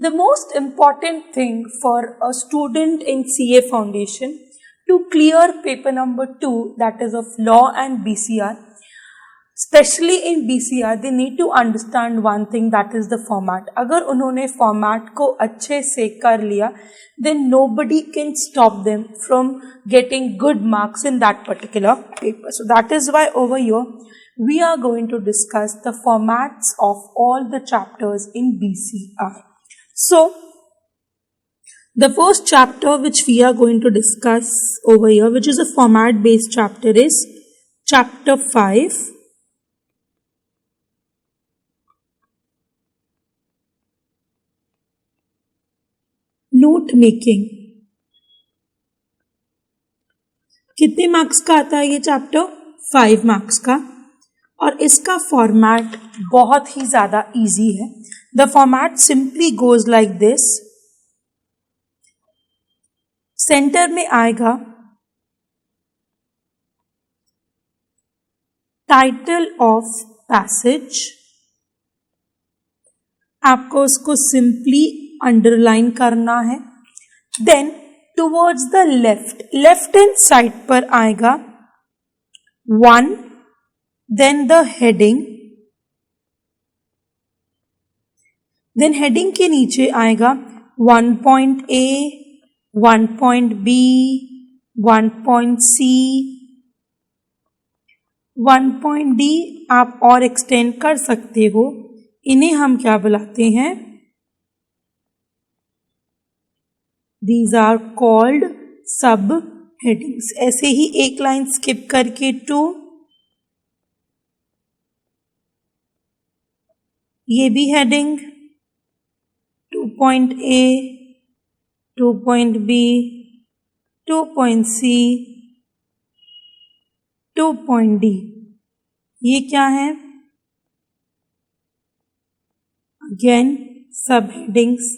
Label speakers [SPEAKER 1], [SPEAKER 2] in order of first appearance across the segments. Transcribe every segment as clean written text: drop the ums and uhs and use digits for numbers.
[SPEAKER 1] The most important thing for a student in CA Foundation to clear paper number 2, that is of law and BCR, especially in BCR, they need to understand one thing, that is the format. अगर उन्होंने format को अच्छे से कर लिया, then nobody can stop them from getting good marks in that particular paper. So that is why over here we are going to discuss the formats of all the chapters in BCR. So the first chapter which we are going to discuss over here, which is a format based chapter, is chapter 5. Note making. कितने marks का आता है ये chapter? 5 marks का. और इसका format बहुत ही ज्यादा इजी है. The format simply goes like this. Centre में आएगा टाइटल ऑफ पैसेज. आपको उसको सिंपली अंडरलाइन करना है. Then towards the left hand side पर आएगा 1, then the heading, then heading के नीचे आएगा 1.A, 1.B, 1.C, 1.D. आप और एक्सटेंड कर सकते हो. इन्हें हम क्या बुलाते हैं? These are called subheadings. ऐसे ही एक लाइन स्किप करके 2, ये भी heading 2.A, 2.B, 2.C, 2.D. ये क्या है? अगेन सबहेडिंग्स.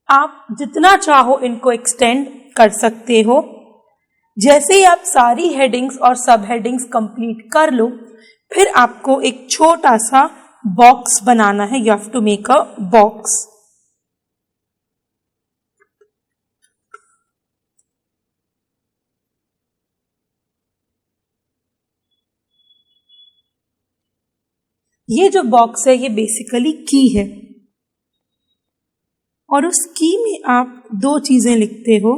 [SPEAKER 1] आप जितना चाहो इनको एक्सटेंड कर सकते हो. जैसे ही आप सारी हेडिंग्स और सब हेडिंग्स कंप्लीट कर लो, फिर आपको एक छोटा सा बॉक्स बनाना है. You have to make a box. ये जो बॉक्स है ये बेसिकली की है, और उस की में आप 2 चीजें लिखते हो.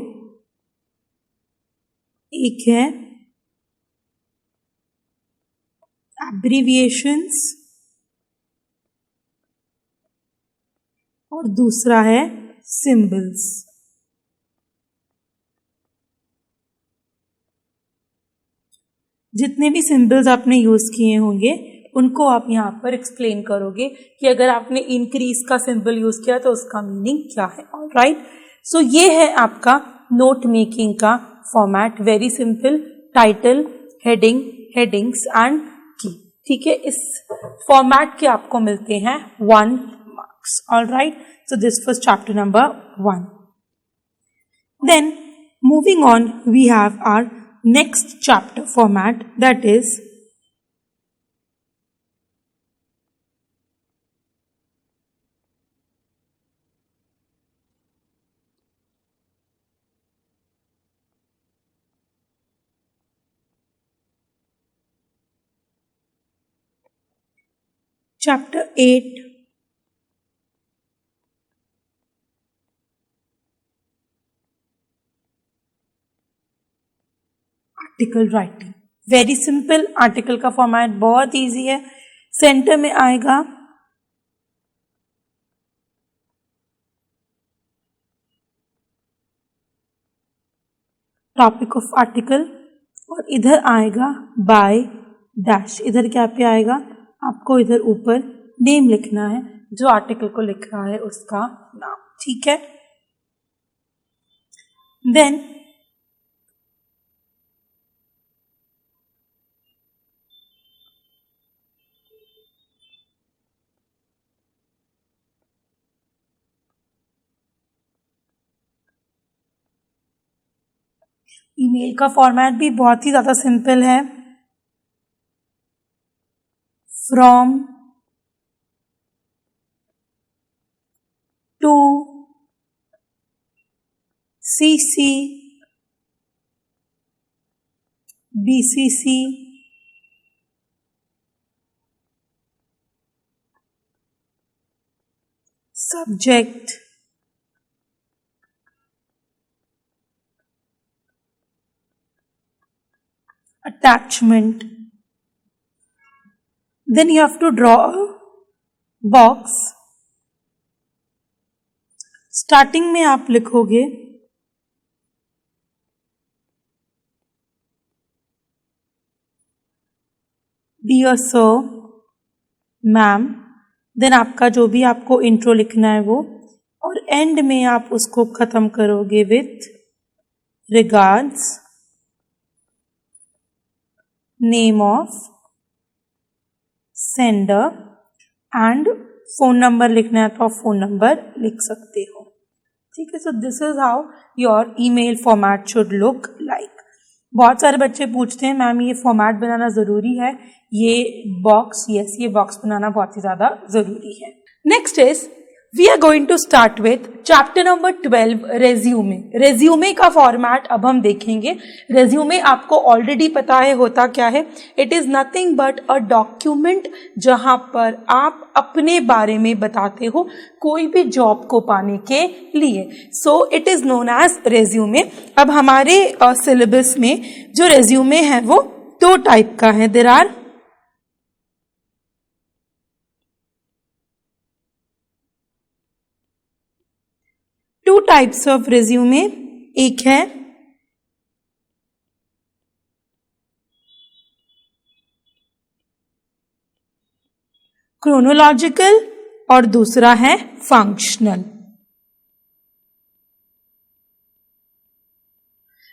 [SPEAKER 1] एक है एब्रिविएशंस और दूसरा है सिंबल्स. जितने भी सिंबल्स आपने यूज किए होंगे उनको आप यहाँ पर एक्सप्लेन करोगे कि अगर आपने इंक्रीज का सिंबल यूज किया तो उसका मीनिंग क्या है. ऑलराइट. सो ये है आपका नोट मेकिंग का format. Very simple. Title, heading, headings and की. ठीक है. इस फॉर्मेट के आपको मिलते हैं 1 marks. Alright. So this was chapter number 1. Then moving on, we have our next chapter format, that is Chapter 8, article writing. Very simple. Article का format बहुत इजी है. सेंटर में आएगा टॉपिक ऑफ आर्टिकल, और इधर आएगा बाय डैश. इधर क्या पे आएगा? आपको इधर ऊपर नेम लिखना है, जो आर्टिकल को लिख रहा है उसका नाम. ठीक है. देन ईमेल का फॉर्मेट भी बहुत ही ज़्यादा सिंपल है. From, CC, BCC, subject, attachment. Then you have to draw a box. Starting में आप लिखोगे डियर सर, मैम, देन आपका जो भी आपको इंट्रो लिखना है वो, और एंड में आप उसको खत्म करोगे with regards, name of sender, and phone number लिखना है तो आप फोन नंबर लिख सकते हो. ठीक है. So this is how your email format should look like. बहुत सारे बच्चे पूछते हैं मैम ये फॉर्मेट बनाना जरूरी है, ये बॉक्स, यस ये बॉक्स बनाना बहुत ही ज्यादा जरूरी है. Next is we are going to start with chapter number 12 resume. Resume का फॉर्मेट अब हम देखेंगे. रेज्यूमे आपको ऑलरेडी पता है होता क्या है. It is nothing but a document जहां पर आप अपने बारे में बताते हो कोई भी जॉब को पाने के लिए. So it is known as resume. अब हमारे सिलेबस में जो रेज्यूमे है वो 2 टाइप का है. There are two types of resume. एक है क्रोनोलॉजिकल और दूसरा है फंक्शनल.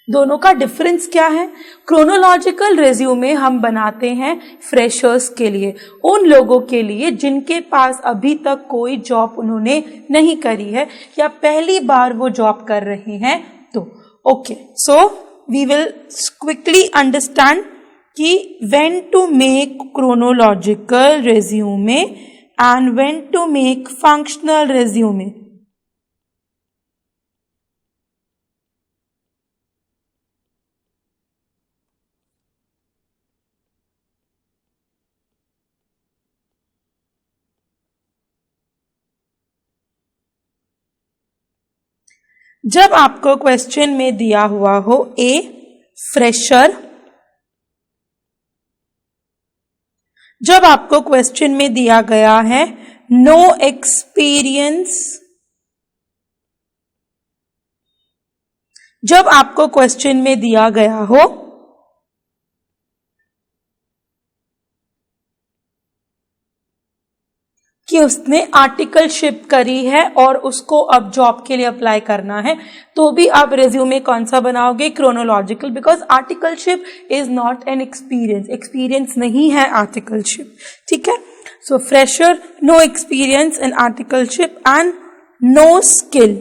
[SPEAKER 1] दोनों का डिफरेंस क्या है? क्रोनोलॉजिकल रेज्यूमे हम बनाते हैं फ्रेशर्स के लिए, उन लोगों के लिए जिनके पास अभी तक कोई जॉब उन्होंने नहीं करी है या पहली बार वो जॉब कर रहे हैं. तो okay, so we will quickly understand कि when to make chronological resume and when to make functional resume. जब आपको क्वेश्चन में दिया हुआ हो ए फ्रेशर, जब आपको क्वेश्चन में दिया गया है नो एक्सपीरियंस, जब आपको क्वेश्चन में दिया गया हो कि उसने आर्टिकलशिप करी है और उसको अब जॉब के लिए अप्लाई करना है, तो भी आप रेज्यूमे कौन सा बनाओगे? Chronological, because articleship is not an experience. Experience नहीं है आर्टिकलशिप. ठीक है. So fresher, no experience in articleship and no skill.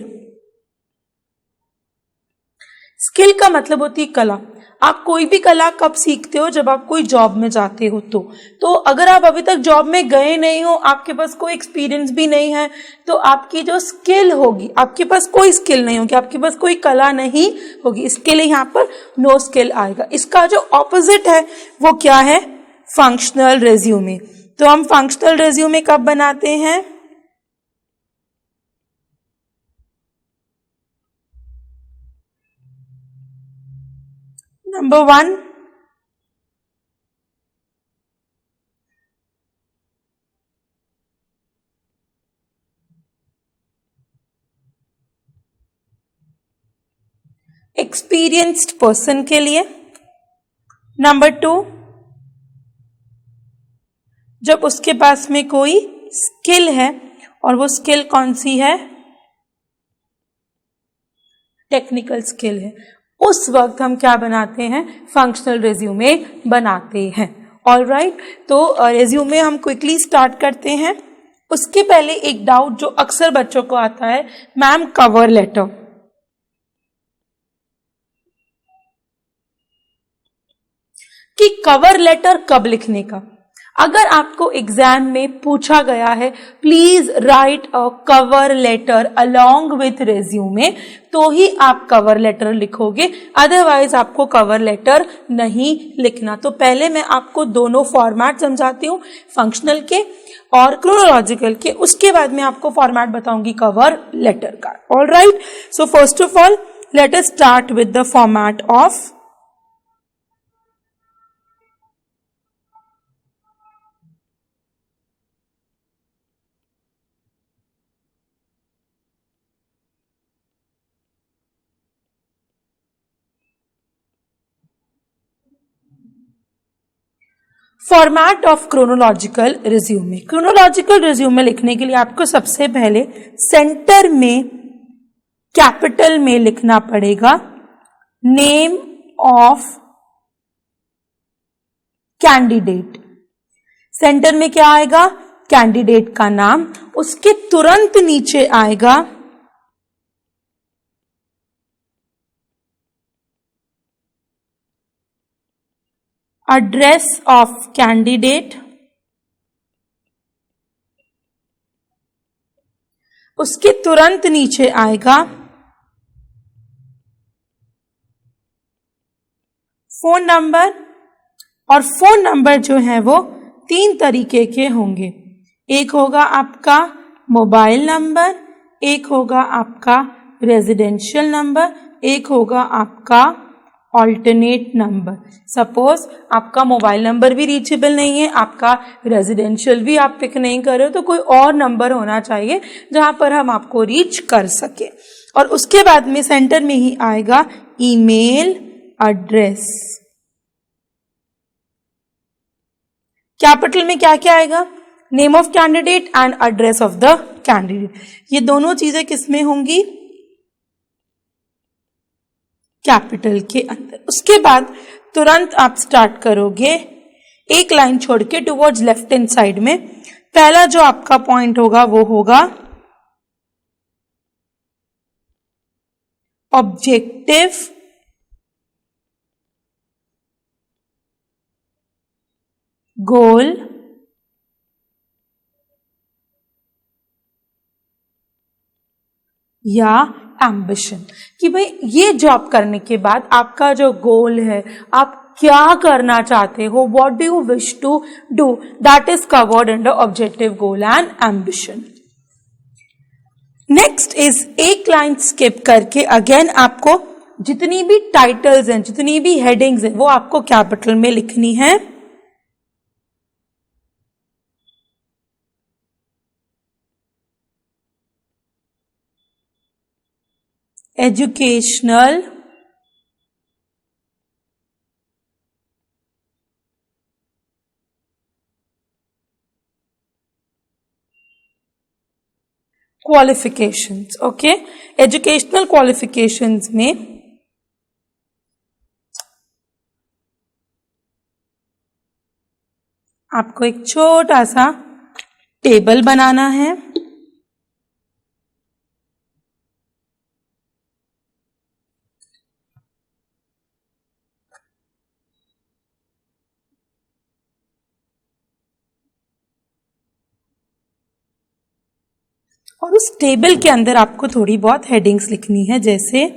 [SPEAKER 1] Skill का मतलब होती है कला. आप कोई भी कला कब सीखते हो? जब आप कोई जॉब में जाते हो. तो अगर आप अभी तक जॉब में गए नहीं हो, आपके पास कोई एक्सपीरियंस भी नहीं है, तो आपकी जो स्किल होगी, आपके पास कोई स्किल नहीं होगी, आपके पास कोई कला नहीं होगी, इसके लिए यहां पर नो स्किल आएगा. इसका जो ऑपोजिट है वो क्या है? Functional resume. तो हम फंक्शनल रेज्यूमे कब बनाते हैं? नंबर 1, एक्सपीरियंस्ड पर्सन के लिए. नंबर 2, जब उसके पास में कोई स्किल है, और वो स्किल कौन सी है? टेक्निकल स्किल है. उस वक्त हम क्या बनाते हैं? फंक्शनल रेज्यूमे बनाते हैं. ऑलराइट. तो रेज्यूमे हम क्विकली स्टार्ट करते हैं. उसके पहले एक डाउट जो अक्सर बच्चों को आता है, मैम कवर लेटर. कि कवर लेटर कब लिखने का? अगर आपको एग्जाम में पूछा गया है please write a cover letter along with resume, तो ही आप कवर लेटर लिखोगे, अदरवाइज आपको कवर लेटर नहीं लिखना। तो पहले मैं आपको दोनों फॉर्मेट समझाती हूँ, फंक्शनल के और क्रोनोलॉजिकल के, उसके बाद मैं आपको फॉर्मेट बताऊंगी कवर लेटर का। All right, so first of all let us start with the format of format of chronological resume. Chronological resume लिखने के लिए आपको सबसे पहले सेंटर में कैपिटल में लिखना पड़ेगा नेम ऑफ कैंडिडेट। सेंटर में क्या आएगा? कैंडिडेट का नाम। उसके तुरंत नीचे आएगा एड्रेस ऑफ कैंडिडेट। उसके तुरंत नीचे आएगा फोन नंबर, और फोन नंबर जो है वो 3 तरीके के होंगे। एक होगा आपका मोबाइल नंबर, एक होगा आपका रेजिडेंशियल नंबर, एक होगा आपका ऑल्टरनेट नंबर। सपोज आपका मोबाइल नंबर भी रीचेबल नहीं है, आपका रेजिडेंशियल भी आप पिक नहीं कर रहे हो, तो कोई और नंबर होना चाहिए जहां पर हम आपको रीच कर सके। और उसके बाद में सेंटर में ही आएगा ईमेल एड्रेस। कैपिटल में क्या क्या आएगा? Name of candidate and address of the candidate. ये दोनों चीजें किसमें होंगी? कैपिटल के अंदर। उसके बाद तुरंत आप स्टार्ट करोगे एक लाइन छोड़ के टुवर्ड्स लेफ्ट हैंड साइड में। पहला जो आपका पॉइंट होगा वो होगा ऑब्जेक्टिव, गोल, या एम्बिशन, कि भाई ये जॉब करने के बाद आपका जो गोल है, आप क्या करना चाहते हो, what do you wish to do, that is covered under objective, goal and ambition. Next is एक लाइन स्किप करके अगेन आपको जितनी भी टाइटल्स हैं, जितनी भी हेडिंग्स हैं, वो आपको कैपिटल में लिखनी है। Educational, qualifications. Okay, educational qualifications में आपको एक छोटा सा टेबल बनाना है। और उस टेबल के अंदर आपको थोड़ी बहुत हेडिंग्स लिखनी है, जैसे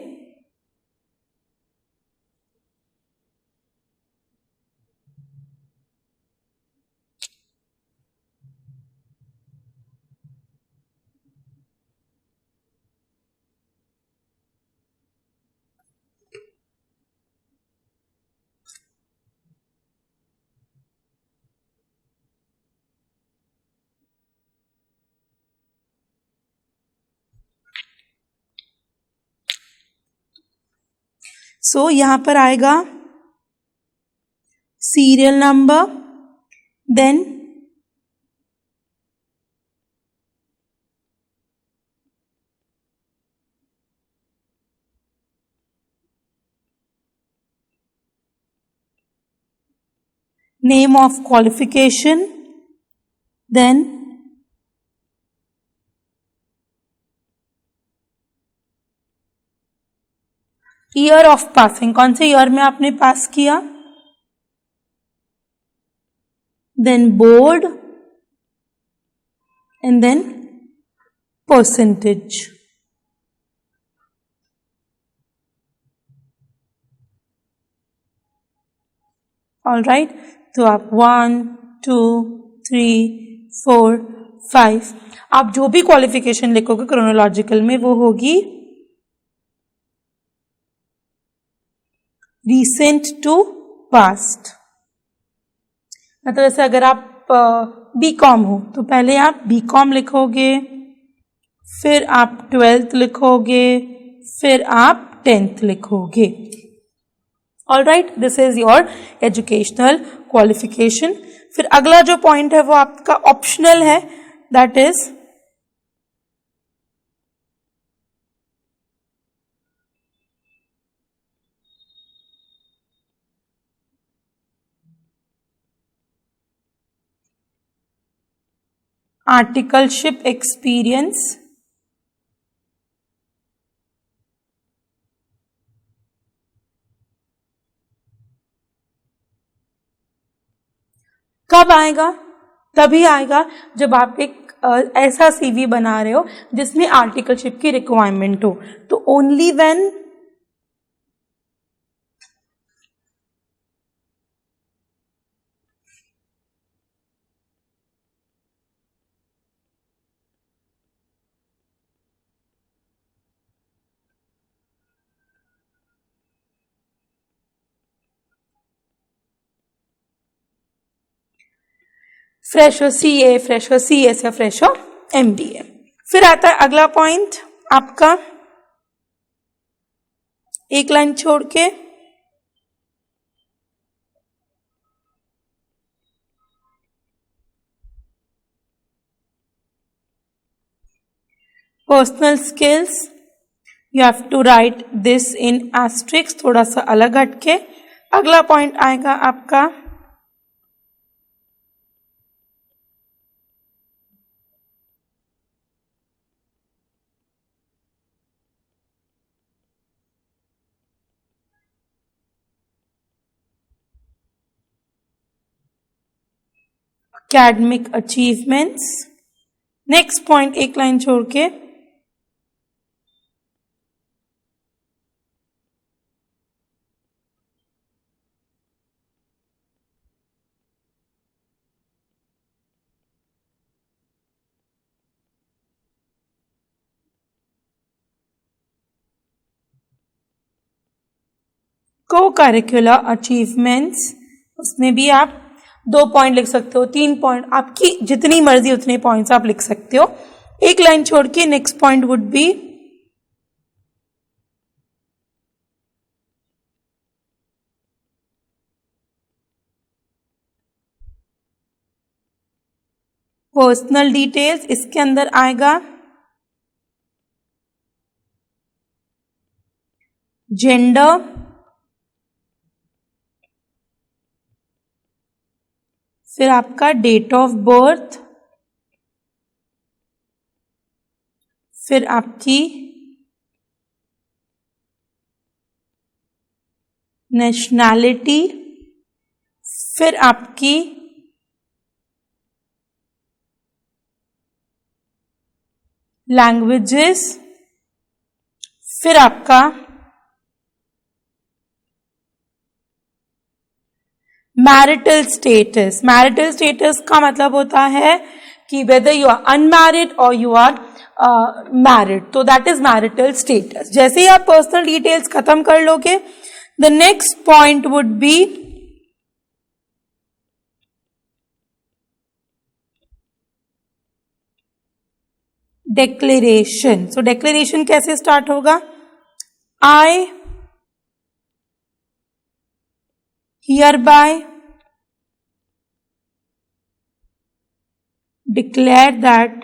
[SPEAKER 1] यहां पर आएगा serial number, then name of qualification, then year of passing, कौन से ईयर में आपने पास किया, then board, and then percentage. All right, तो आप 1, 2, 3, 4, 5 आप जो भी क्वालिफिकेशन लिखोगे क्रोनोलॉजिकल में वो होगी रिसेंट टू पास्ट। मतलब जैसे अगर आप बीकॉम हो तो पहले आप बीकॉम लिखोगे, फिर आप 12th लिखोगे, फिर आप 10th लिखोगे। All right, this is your educational qualification. फिर अगला जो पॉइंट है वो आपका ऑप्शनल है, दैट इज आर्टिकलशिप एक्सपीरियंस। कब आएगा? तभी आएगा जब आप एक ऐसा सीवी बना रहे हो जिसमें आर्टिकलशिप की रिक्वायरमेंट हो। तो only when fresher CA, fresher CS या फ्रेशर एमबीए। फिर आता है अगला पॉइंट आपका एक लाइन छोड़ के, personal skills. You have to write this in asterisks, थोड़ा सा अलग हटके। अगला पॉइंट आएगा आपका academic achievements। नेक्स्ट पॉइंट एक लाइन छोड़ के को करिकुलर अचीवमेंट्स, उसमें भी आप 2 पॉइंट लिख सकते हो, 3 पॉइंट, आपकी जितनी मर्जी उतने पॉइंट्स आप लिख सकते हो। एक लाइन छोड़ के next point would be personal details. इसके अंदर आएगा जेंडर, फिर आपका डेट ऑफ बर्थ, फिर आपकी नेशनैलिटी, फिर आपकी लैंग्वेजेस, फिर आपका मैरिटल स्टेटस। मैरिटल स्टेटस का मतलब होता है कि वेदर यू आर अनमैरिड और यू आर मैरिड, तो दैट इज मैरिटल स्टेटस। जैसे ही आप पर्सनल डिटेल्स खत्म कर लोगे, the next point would B declaration. So declaration कैसे स्टार्ट होगा? आई hereby declare that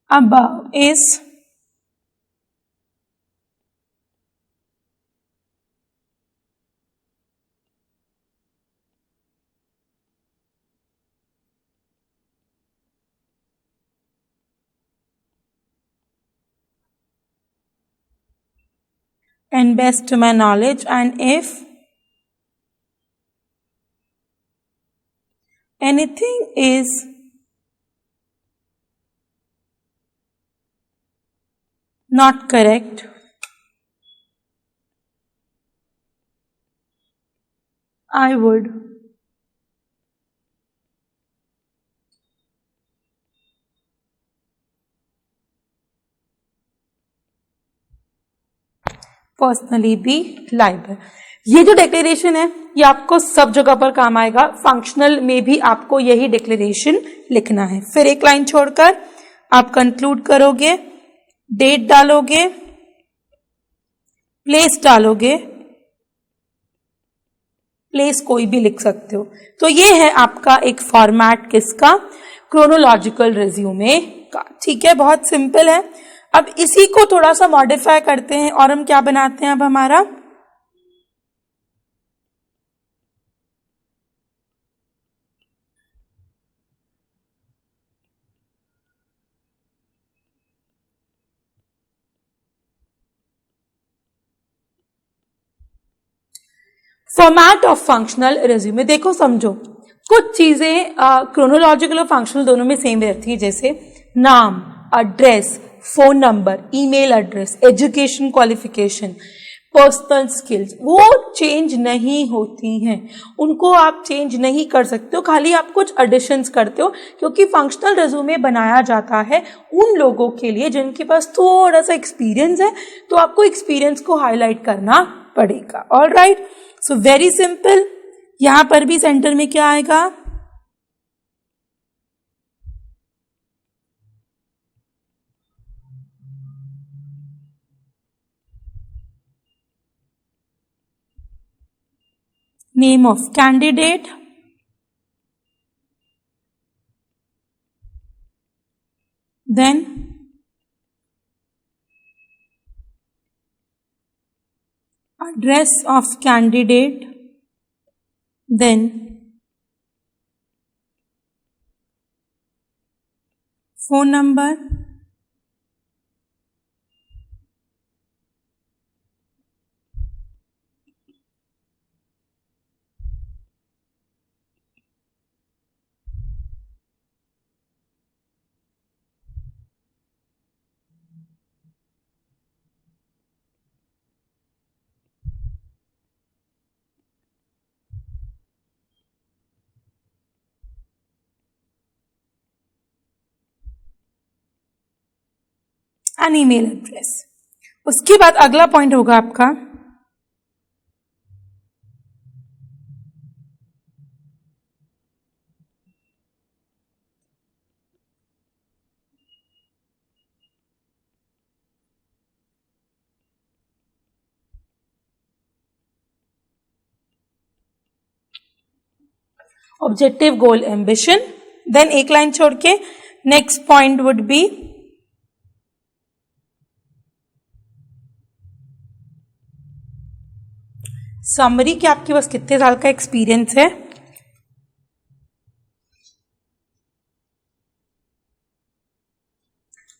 [SPEAKER 1] above is and best to my knowledge, and if anything is not correct, I would personally be liable. ये जो declaration है ये आपको सब जगह पर काम आएगा, फंक्शनल में भी आपको यही डिक्लेरेशन लिखना है। फिर एक लाइन छोड़कर आप कंक्लूड करोगे, डेट डालोगे, प्लेस डालोगे, प्लेस कोई भी लिख सकते हो। तो ये है आपका एक फॉर्मेट किसका, क्रोनोलॉजिकल रिज्यूमे का। ठीक है, बहुत सिंपल है। अब इसी को थोड़ा सा मॉडिफाई करते हैं और हम क्या बनाते हैं अब हमारा फॉर्मेट ऑफ फंक्शनल रिज्यूमे। देखो समझो, कुछ चीजें क्रोनोलॉजिकल और फंक्शनल दोनों में सेम रहती है, जैसे नाम, address, phone number, email address, education qualification, personal skills, वो चेंज नहीं होती हैं, उनको आप चेंज नहीं कर सकते हो, खाली आप कुछ एडिशंस करते हो, क्योंकि फंक्शनल रिज्यूमे बनाया जाता है उन लोगों के लिए जिनके पास थोड़ा सा एक्सपीरियंस है, तो आपको एक्सपीरियंस को हाईलाइट करना पड़ेगा। Alright, so very simple. यहां पर भी सेंटर में क्या आएगा, name of candidate, then address of candidate, then phone number, an email address. उसके बाद अगला पॉइंट होगा आपका ऑब्जेक्टिव, गोल, एम्बिशन। देन एक लाइन छोड़ के next point would be summary, कि आपके पास कितने साल का एक्सपीरियंस है।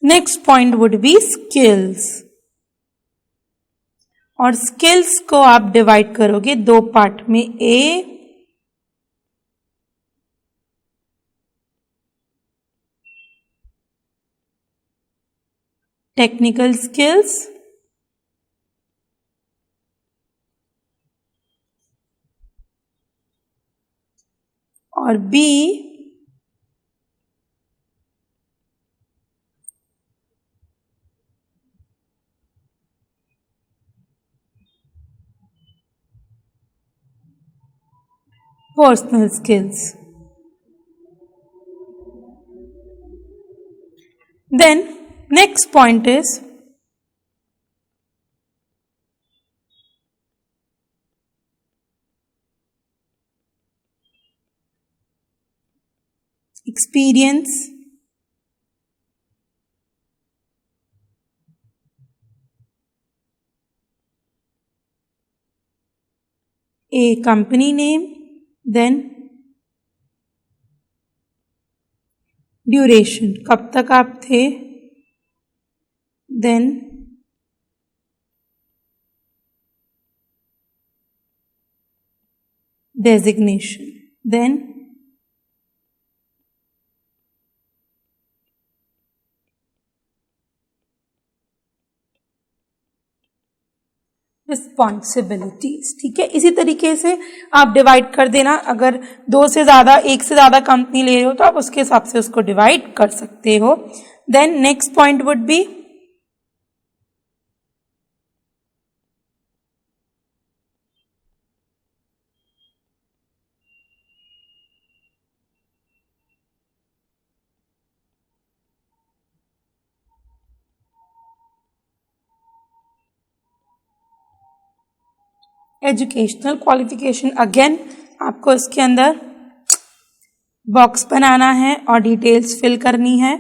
[SPEAKER 1] Next point would be skills, और स्किल्स को आप डिवाइड करोगे दो पार्ट में, ए टेक्निकल स्किल्स और B personal skills. Then next point is experience, a company name, then duration, कब तक आप थे, देन designation. Then responsibilities. ठीक है, इसी तरीके से आप डिवाइड कर देना. अगर दो से ज़्यादा, एक से ज़्यादा कंपनी ले रहे हो तो आप उसके हिसाब से उसको डिवाइड कर सकते हो. Then next point would be educational qualification. Again आपको इसके अंदर बॉक्स बनाना है और डिटेल्स फिल करनी है.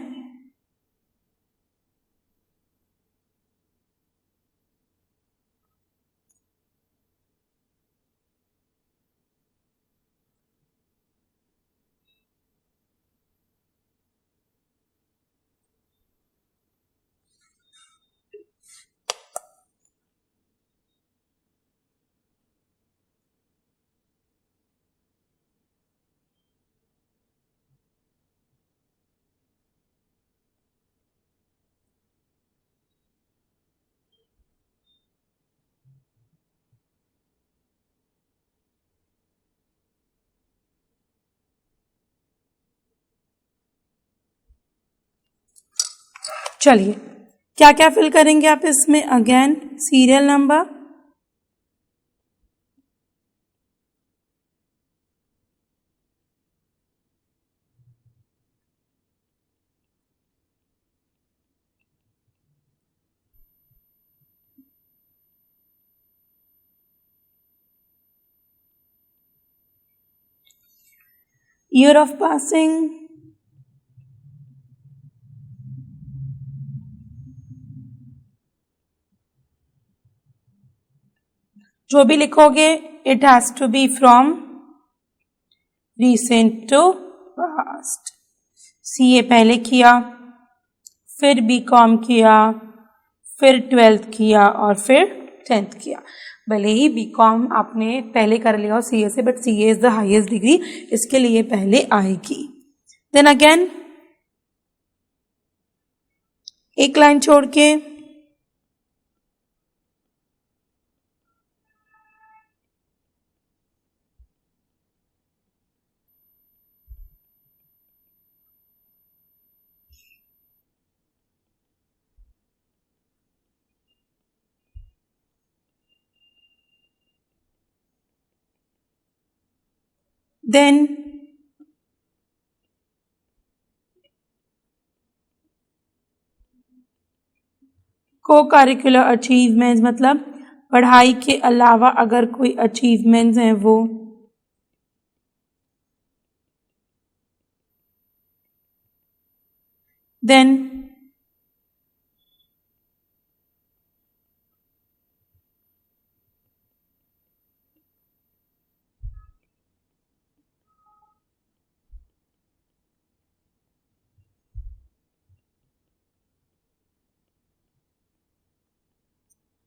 [SPEAKER 1] चलिए, क्या क्या फिल करेंगे आप इसमें? Again serial number, year of passing, जो भी लिखोगे it has to be from recent to past. CA पहले किया, फिर बीकॉम किया, फिर 12th किया और फिर 10th किया. भले ही बीकॉम आपने पहले कर लिया हो सीए से, but CA is the highest degree, इसके लिए पहले आएगी. देन अगेन एक लाइन छोड़ के देन को करिकुलर अचीवमेंट्स, मतलब पढ़ाई के अलावा अगर कोई अचीवमेंट्स हैं वो. देन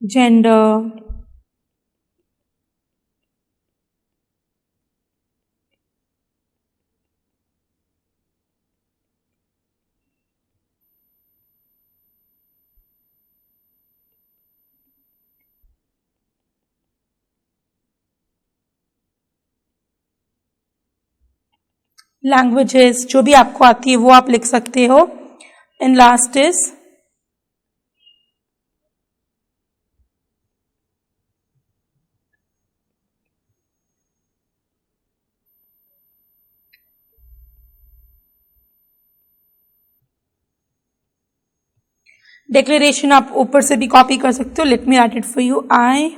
[SPEAKER 1] जेंडर, लैंग्वेजेस जो भी आपको आती है वो आप लिख सकते हो. And last is declaration. आप ऊपर से भी कॉपी कर सकते हो. Let me right it for you. I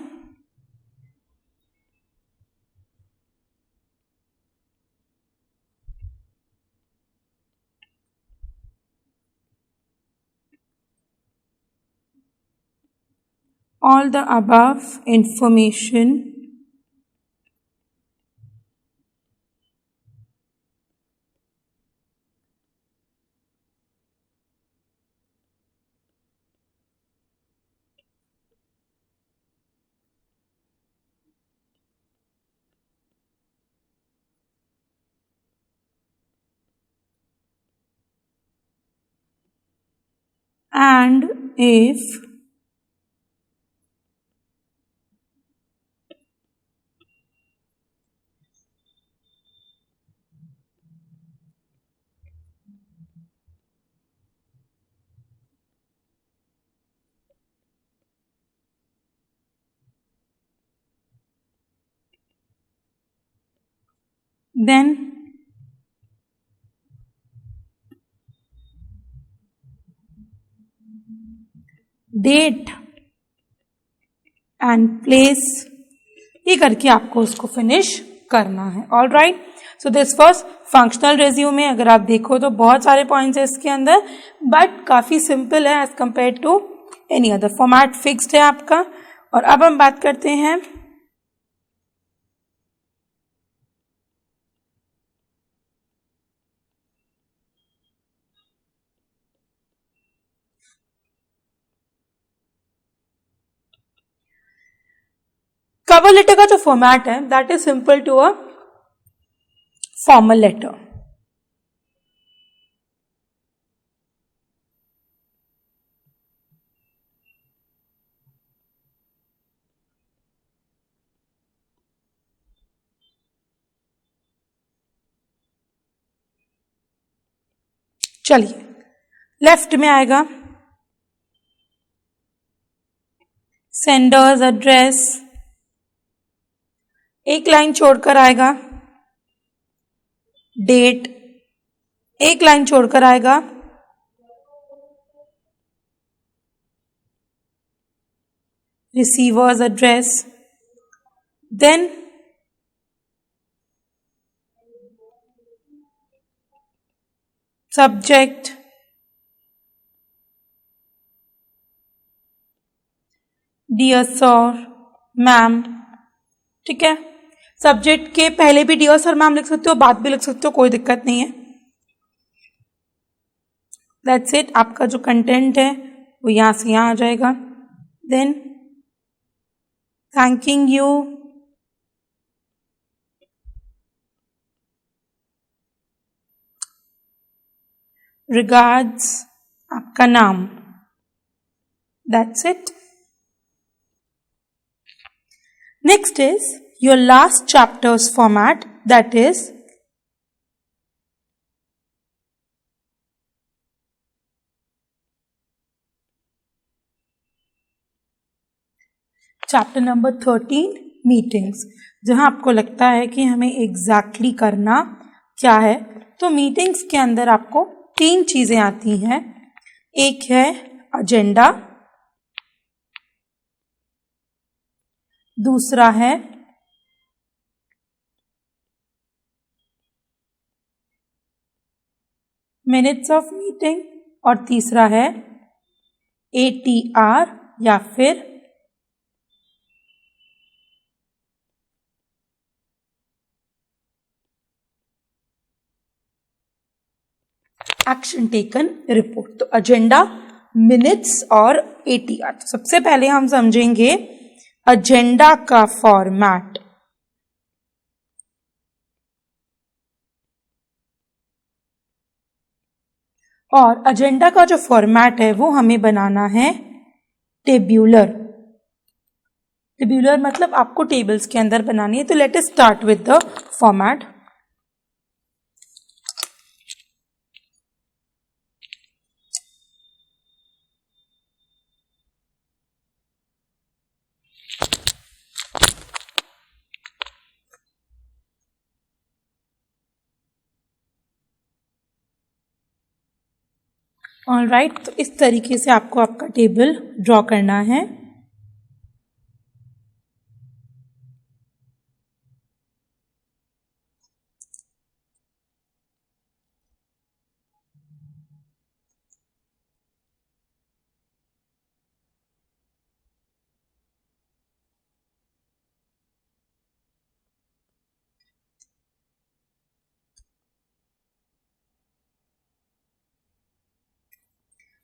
[SPEAKER 1] all the above information and if then date and place, ये करके आपको उसको फिनिश करना है. All right, so this was functional resume. अगर आप देखो तो बहुत सारे पॉइंट्स है इसके अंदर, बट काफ़ी सिंपल है as compare to any other. Format fixed है आपका. और अब हम बात करते हैं कवर लेटर का. जो फॉर्मेट है that is simple to a formal letter. चलिए, लेफ्ट में आएगा सेंडर्स एड्रेस, एक लाइन छोड़कर आएगा डेट, एक लाइन छोड़कर आएगा receiver's address, then subject, dear sir, ma'am. ठीक है, सब्जेक्ट के पहले भी डियर सर मैम लिख सकते हो, बाद भी लिख सकते हो, कोई दिक्कत नहीं है. That's it. आपका जो कंटेंट है वो यहां से यहां आ जाएगा. देन थैंकिंग यू, रिगार्ड्स, आपका नाम. That's it. Next is your last chapter's format, that is chapter number 13 meetings. जहां आपको लगता है कि हमें एग्जैक्टली करना क्या है, तो मीटिंग्स के अंदर आपको 3 चीजें आती हैं. एक है एजेंडा, दूसरा है मिनट्स ऑफ मीटिंग, और तीसरा है ATR या फिर एक्शन टेकन रिपोर्ट. तो एजेंडा, मिनट्स और ATR. तो सबसे पहले हम समझेंगे एजेंडा का फॉर्मेट. और एजेंडा का जो फॉर्मेट है वो हमें बनाना है टेब्यूलर. टेब्यूलर मतलब आपको टेबल्स के अंदर बनानी है. तो let us start with the format. All right, तो इस तरीके से आपको आपका टेबल ड्रॉ करना है.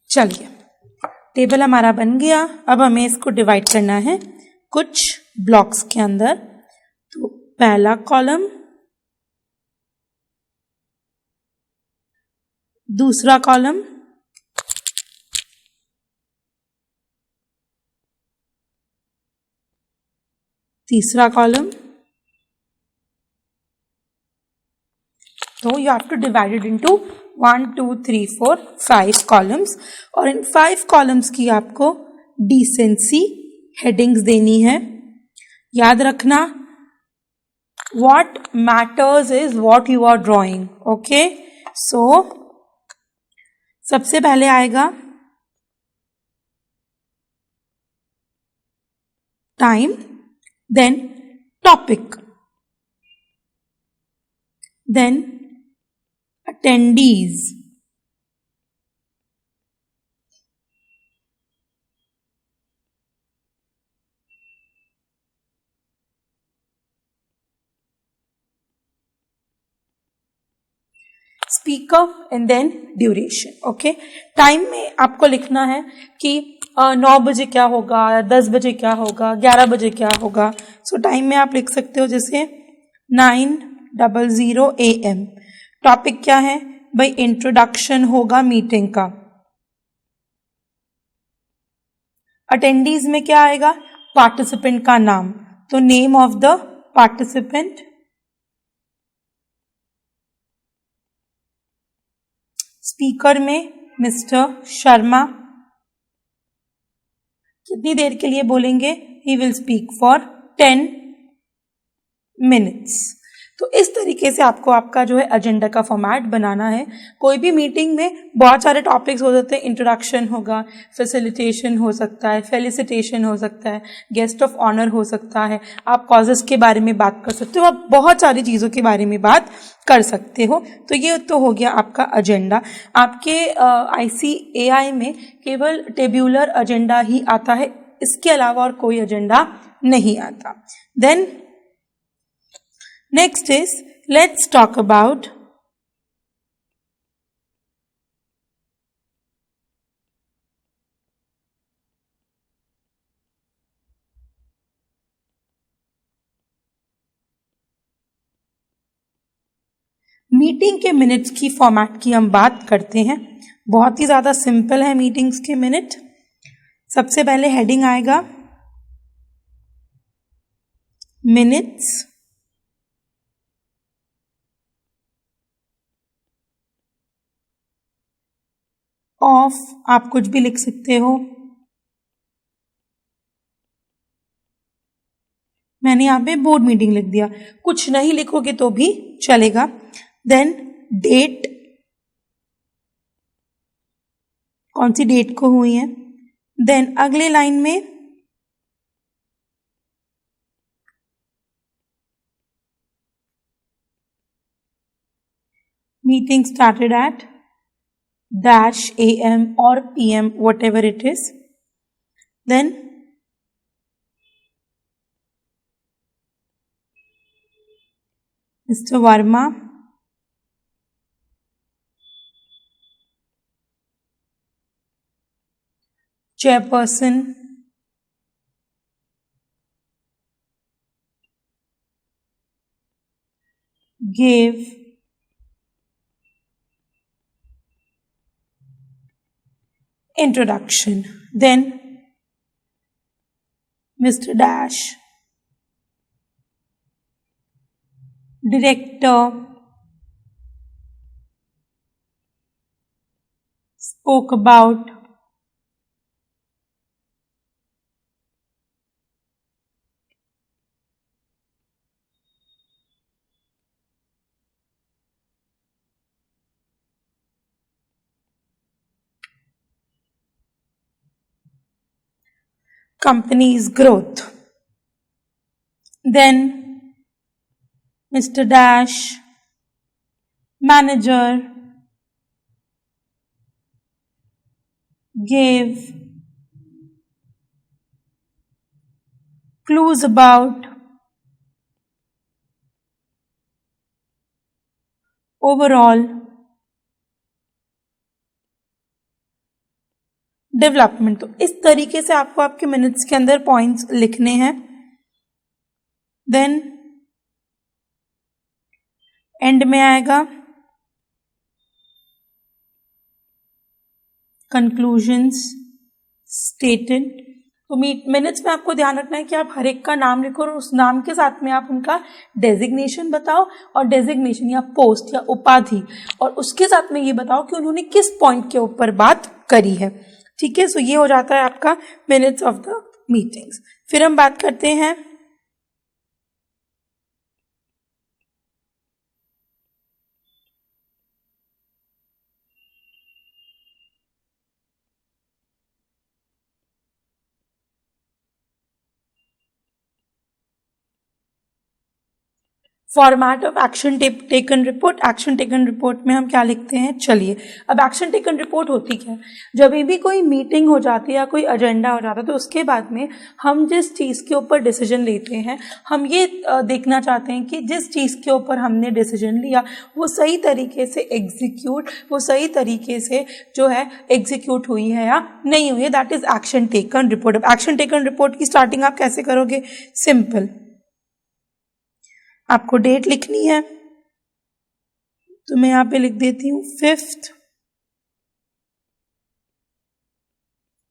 [SPEAKER 1] चलिए, टेबल हमारा बन गया. अब हमें इसको डिवाइड करना है कुछ ब्लॉक्स के अंदर. तो पहला कॉलम, दूसरा कॉलम, तीसरा कॉलम, तो you have to divide it into 1 2 3 4 5 columns, और इन 5 कॉलम्स की आपको डिसेंसी हेडिंग्स देनी है. याद रखना, what matters is what you are drawing. Okay, so सबसे पहले आएगा time, then topic, then attendees, speaker and then duration. Okay, time में आपको लिखना है कि 9 बजे क्या होगा, 10 बजे क्या होगा, 11 बजे क्या होगा. सो टाइम में आप लिख सकते हो जैसे 9:00 AM. टॉपिक क्या है भाई, इंट्रोडक्शन होगा मीटिंग का. अटेंडीज में क्या आएगा, पार्टिसिपेंट का नाम, तो name of the participant. Speaker में मिस्टर शर्मा. कितनी देर के लिए बोलेंगे, he will speak for 10 minutes. तो इस तरीके से आपको आपका जो है एजेंडा का फॉर्मेट बनाना है. कोई भी मीटिंग में बहुत सारे टॉपिक्स हो सकते हैं. इंट्रोडक्शन होगा, फैसिलिटेशन हो सकता है, फेलिसिटेशन हो सकता है, गेस्ट ऑफ ऑनर हो सकता है, आप कॉजेस के बारे में बात कर सकते हो, आप बहुत सारी चीज़ों के बारे में बात कर सकते हो. तो ये तो हो गया आपका एजेंडा. आपके ICAI में केवल टेब्यूलर एजेंडा ही आता है, इसके अलावा और कोई एजेंडा नहीं आता. Then next is, let's talk about meeting के मिनट्स की फॉर्मेट की हम बात करते हैं. बहुत ही ज़्यादा सिंपल है मीटिंग्स के मिनट. सबसे पहले हेडिंग आएगा मिनट्स ऑफ, आप कुछ भी लिख सकते हो. मैंने यहाँ पे बोर्ड मीटिंग लिख दिया, कुछ नहीं लिखोगे तो भी चलेगा. देन डेट, कौन सी डेट को हुई है. देन अगले लाइन में meeting started at -AM or PM, whatever it is. Then Mr. Verma chairperson, gave introduction. Then Mr. Dash, director, spoke about company's growth. Then Mr. Dash, manager, gave clues about overall development. तो इस तरीके से आपको आपके minutes के अंदर points लिखने हैं. देन एंड में आएगा कंक्लूजन्स स्टेटेड. तो मिनट्स में आपको ध्यान रखना है कि आप हर एक का नाम लिखो और उस नाम के साथ में आप उनका डेजिग्नेशन बताओ और डेजिग्नेशन या पोस्ट या उपाधि, और उसके साथ में ये बताओ कि उन्होंने किस पॉइंट के ऊपर बात करी है। ठीक है, सो ये हो जाता है आपका मिनट्स ऑफ द मीटिंग्स। फिर हम बात करते हैं format of action taken report. Action taken report में हम क्या लिखते हैं, चलिए अब एक्शन टेकन रिपोर्ट होती क्या है, जब भी कोई मीटिंग हो जाती है या कोई एजेंडा हो जाता है तो उसके बाद में हम जिस चीज़ के ऊपर डिसीजन लेते हैं, हम ये देखना चाहते हैं कि जिस चीज़ के ऊपर हमने डिसीजन लिया वो सही तरीके से वो सही तरीके से जो है एग्जीक्यूट हुई है या नहीं हुई है, that is action taken report. अब एक्शन टेकन रिपोर्ट की स्टार्टिंग आप कैसे करोगे, सिंपल, आपको डेट लिखनी है, तो मैं यहां पे लिख देती हूँ 5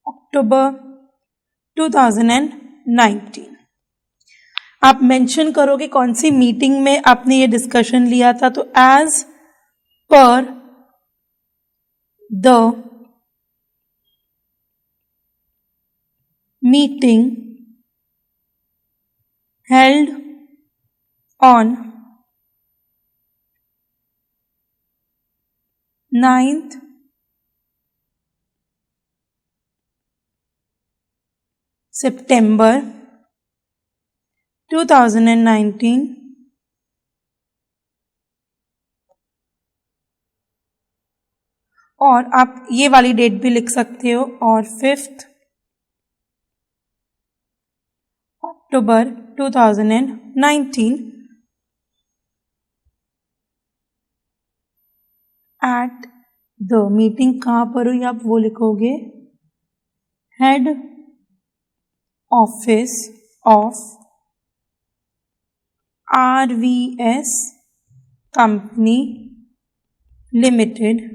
[SPEAKER 1] अक्टूबर 2019। आप मेंशन करोगे कौन सी मीटिंग में आपने ये डिस्कशन लिया था, तो as per the meeting held on 9th September 2019 और आप ये वाली डेट भी लिख सकते हो, और 5 अक्टूबर 2019 एट द मीटिंग, कहाँ पर हुई आप वो लिखोगे, head office of RVS company limited,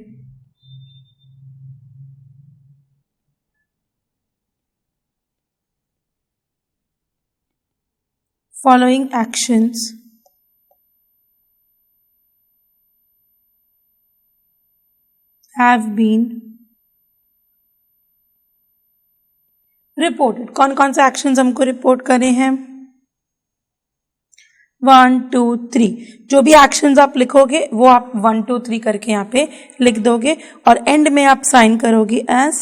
[SPEAKER 1] following actions have been reported। कौन कौन से एक्शंस हमको रिपोर्ट करे हैं, 1 2 3, जो भी एक्शंस आप लिखोगे वो आप 1 2 3 करके यहाँ पे लिख दोगे और एंड में आप साइन करोगे as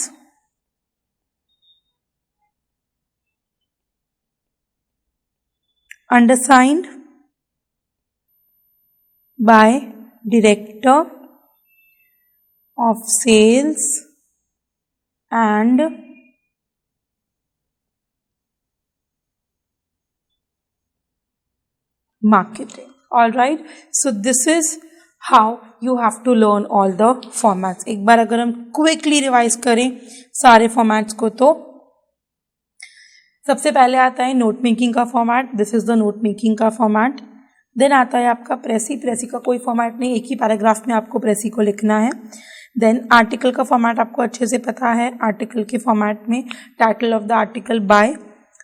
[SPEAKER 1] undersigned by Director of Sales and Marketing। All right, so this is how you have to learn all the formats। एक बार अगर हम क्विकली रिवाइज करें सारे फॉर्मेट्स को, तो सबसे पहले आता है नोट मेकिंग का format, this is the note making का फॉर्मेट। देन आता है आपका प्रेसी का कोई फॉर्मेट नहीं, एक ही पैराग्राफ में आपको प्रेसी को लिखना है। देन आर्टिकल का फॉर्मेट आपको अच्छे से पता है, आर्टिकल के फॉर्मेट में title of the article by,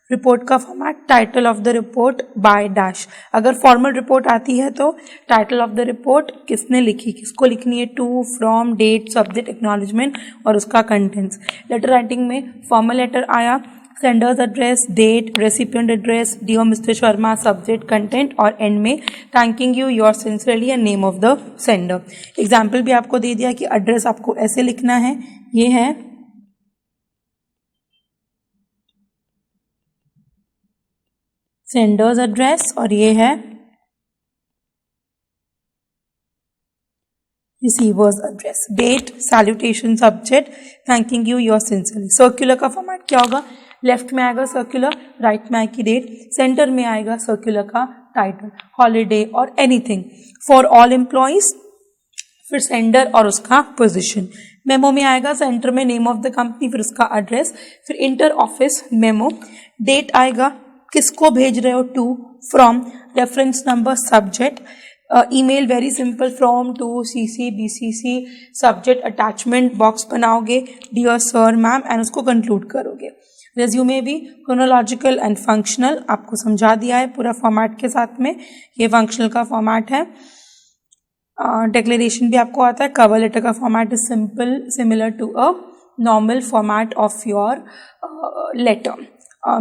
[SPEAKER 1] report का format title of the report by dash. अगर फॉर्मल रिपोर्ट आती है तो टाइटल ऑफ द रिपोर्ट किसने लिखी, किसको लिखनी है, to, from, date, subject, acknowledgement और उसका कंटेंट्स। लेटर राइटिंग में फॉर्मल लेटर आया, sender's address, date, recipient address, dear mister Sharma, subject, content और एंड में thanking you, your sincerely and name of the sender. Example भी आपको दे दिया कि एड्रेस आपको ऐसे लिखना है, ये है सेंडर्स एड्रेस और ये है receiver's address, date, salutation, subject, thanking you, your sincerely. Circular का फॉर्मेट क्या होगा, लेफ्ट में आएगा सर्कुलर, राइट में आएगी डेट, सेंटर में आएगा सर्कुलर का टाइटल, हॉलीडे और एनीथिंग फॉर ऑल एम्प्लॉइज, फिर सेंडर और उसका पोजीशन। मेमो में आएगा सेंटर में नेम ऑफ द कंपनी, फिर उसका एड्रेस, फिर इंटर ऑफिस मेमो, डेट आएगा किसको भेज रहे हो, to, from, reference number, subject, email very simple from to CC BCC subject attachment box बनाओगे, डियर सर मैम, एंड उसको कंक्लूड करोगे. रेज्यूमे भी क्रोनोलॉजिकल एंड फंक्शनल, आपको समझा दिया है पूरा फॉर्मेट के साथ में. ये फंक्शनल का फॉर्मेट है. डिक्लेरेशन भी आपको आता है. कवर लेटर का format is simple, similar to a normal format of your letter.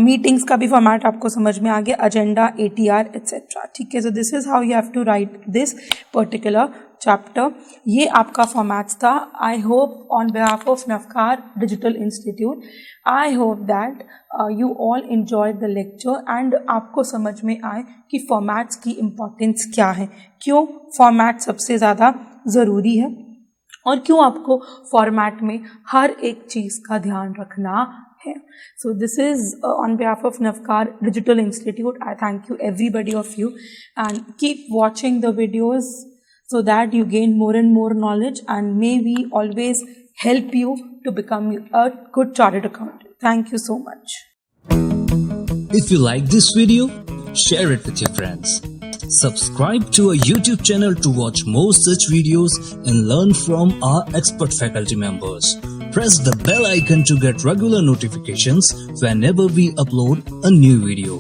[SPEAKER 1] Meetings का भी फॉर्मेट आपको समझ में आ गया, एजेंडा, ATR एक्सेट्रा. ठीक है, so this is how you have to write this particular chapter. ये आपका फॉर्मेट्स था. I hope on behalf of Navkar digital institute, I hope that you all enjoy the lecture and आपको समझ में आए कि फॉर्मेट्स की इम्पोर्टेंस क्या है, क्यों फॉर्मेट सबसे ज़्यादा ज़रूरी है और क्यों आपको फॉर्मेट में हर एक चीज़ का ध्यान रखना है. So this is on behalf of Navkar Digital Institute. I thank you everybody of you and keep watching the videos so that you gain more and more knowledge and may we always help you to become a good chartered accountant. Thank you so much.
[SPEAKER 2] If you like this video, share it with your friends. Subscribe to our YouTube channel to watch more such videos and learn from our expert faculty members. Press the bell icon to get regular notifications whenever we upload a new video.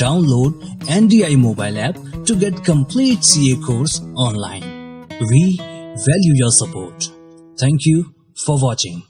[SPEAKER 2] Download NDI mobile app to get complete CA course online. We value your support. Thank you for watching.